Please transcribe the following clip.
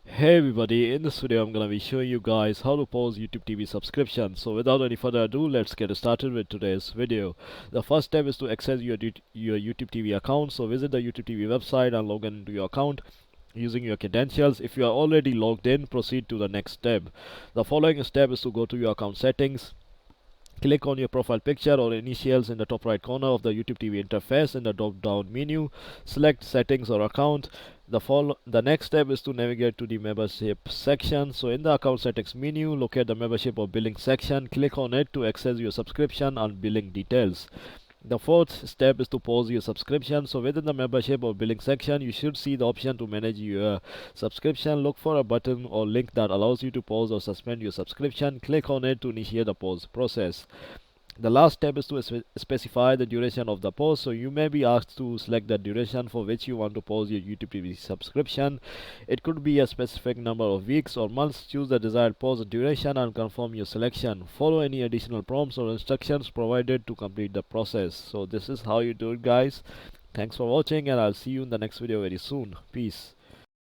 Hey everybody, in this video I'm gonna be showing you guys how to pause YouTube TV subscription. So without any further ado, let's get started with today's video. The first step is to access your YouTube TV account. So visit the YouTube TV website and log in into your account using your credentials. If you are already logged in, proceed to the next step. The following step is to go to your account settings. Click on your profile picture or initials in the top right corner of the YouTube TV interface. In the drop down menu, select settings or account. The next step is to navigate to the membership section. So in the account settings menu, locate the membership or billing section. Click on it to access your subscription and billing details. The fourth step is to pause your subscription. So within the membership or billing section, you should see the option to manage your subscription. Look for a button or link that allows you to pause or suspend your subscription. Click on it to initiate the pause process. The last step is to specify the duration of the pause. So you may be asked to select the duration for which you want to pause your YouTube TV subscription. It could be a specific number of weeks or months. Choose the desired pause duration and confirm your selection. Follow any additional prompts or instructions provided to complete the process. So this is how you do it, guys. Thanks for watching, and I'll see you in the next video very soon. Peace.